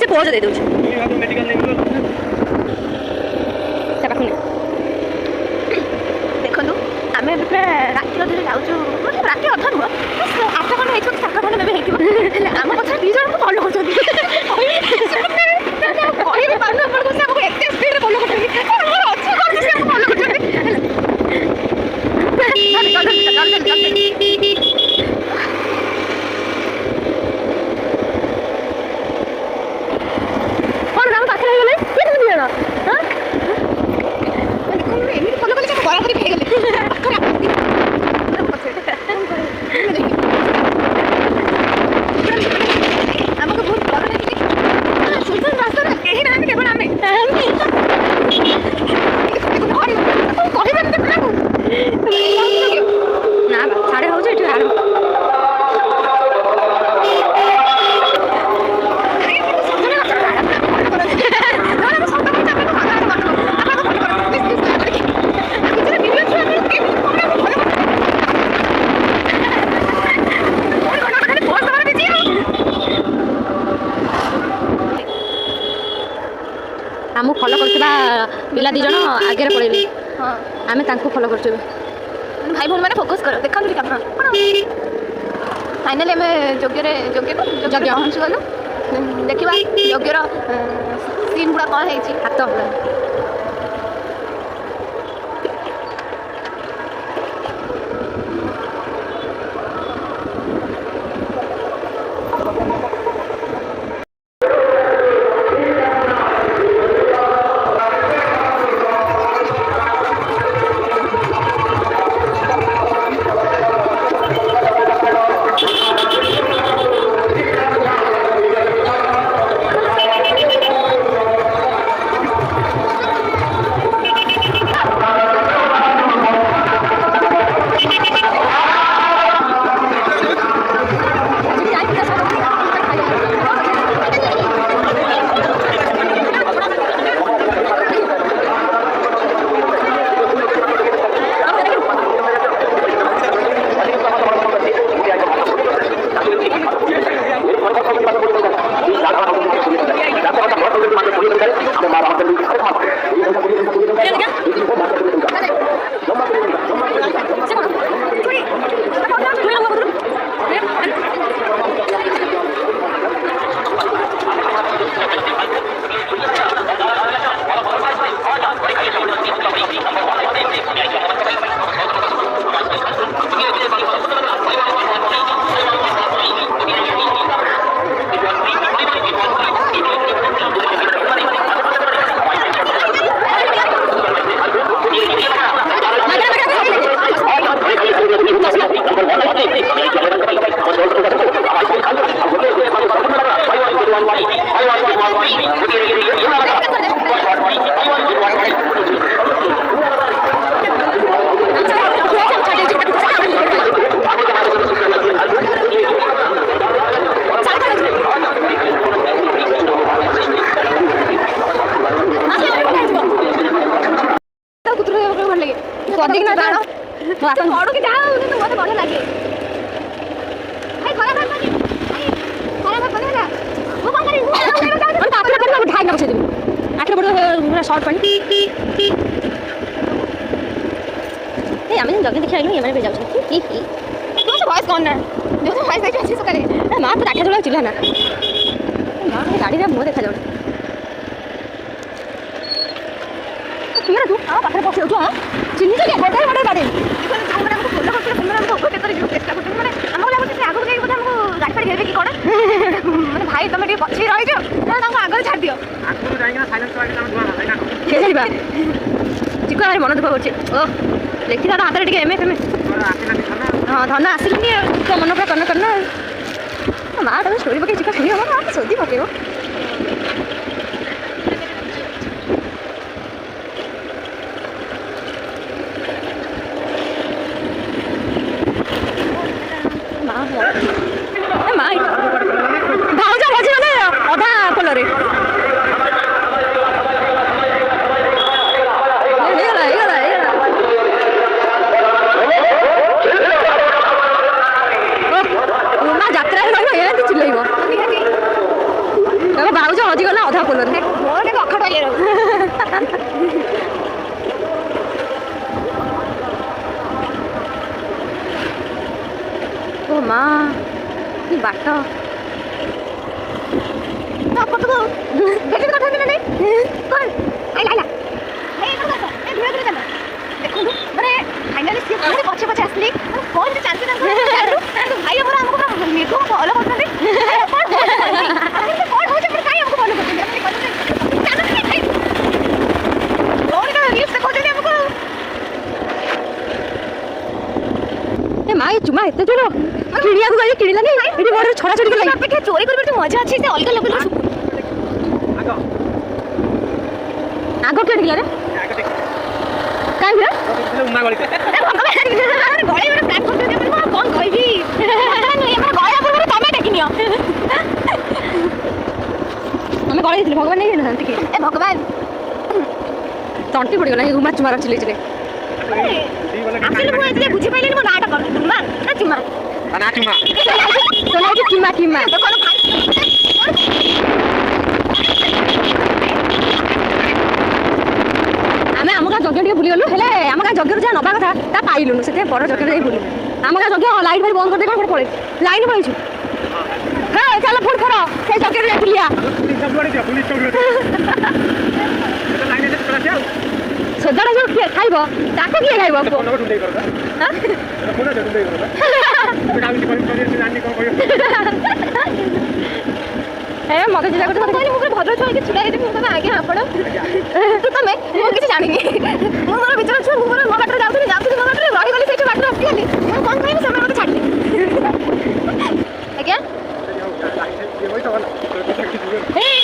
pose दे दूँ देखो आम राति अधे जाऊँ राति अध नुह 8 खंड हो 7 खंड मे होती आम पछे 2 जन को फॉलो कर आम फॉलो करथिबा पिला 2 जन आगे पड़े आम फॉलो कर भाई भून मैंने फोकस कर देखा फाइनाली आम योग्य पहुँच गलु देखा योग्यर सीन गुड़ा कौन है हाथ शॉर्ट पानी आम जगह देखिए आइलु ये जाऊँ तुम वॉइस कौन ना जो तो वॉइस देखिए सकाले माँ तो राखे चला चिल्ला ना माँ गाड़ी मुँह देखा जाऊ तुम तू हाँ पाखे पहुँच जाऊ हाँ चिन्ह क्या बड़े बड़े गाड़ी चेष्टा कर आगे जाए बोधे आमको गाड़ी फाड़ी घेरबे कि कौन मैंने भाई तुम पछे रही आगे छाड़ दियो चिको भाई मन दुख कर देखी था हाथ में एम एम हाँ धन आसिलुनि तो मन पूरा कन्न कन्न माँ तुम स्टोरी पकड़ चिको खेली हम सोधी पकेब भाज भजी मैंने अधा पोल ବାଟ ପଟକୁ ଭେଟି କଥା ହେବି ନା ନାଇଁ କଣ ଆଇଲା ଆଇଲା ଧୀରେ ଧୀରେ ଚାଲ ଦେଖନ୍ତୁ ମାନେ ଫାଇନାଲି ସିଏ ପୁଣି ପଛେ ପଛେ ଆସିଲି କଣ ଯେ ଚାଲିଛି ତାଙ୍କ ଭାଇ ଆମର ଆମକୁ ମେଘ ଫଲୋ କରୁଛନ୍ତି କଣ ହଉଛି କାହିଁ ଆମକୁ ଫଲୋ କରୁଛନ୍ତି माँ ये चुमा एते जोर किड़िया को गई किड़िला नहीं एटी बड़ छड़ा छड़ी गई अपेक्षा चोरी करबे तो मजा अछि से अलग लेवल आगो के गिला रे काई रे उना गली गली में प्लान करते हम कोन कहबी नहीं हम गया पर तमे टेकिनियो हमें गली दिले भगवान नहीं ना ठीक ए भगवान तंटी पड़ गला उमा चुमा रचले चले आखिर मु एते बुझी पाइले मो नाटा कर तुम ना चुमा ना चुमा तो ना चुमा चुमा तो कोन आमे हमका जगह टिके बुली गलु हेले हमका जगह जा नबा कथा ता पाइलुनु सेते बड़ जगह जाई बुली हमका जगह लाइट भाई बंद कर दे कोन पळे लाइन पळेछु हां चल फुल खरा से जगह जाई बुलिया पुलिस चौकी लाइन से चला जाओ सदड़ा जो खाइबो ताको किए खाइबो कोन ढूंढे करबा हां कोन ढूंढे करबा बेटा भी कोन जानि कोन कहियो ए मगे जिला कोन कहली मुके भद्र छोई के छुडा हेते मुके आगे आपण तू तमे मु किछ जानिनी मु मोर विचार छु मु मोर बाटर जाउथि मो बाटर रही गली सेठी बाटर अटकी गली मु कोन कहली समय मते छाडली आज्ञा ए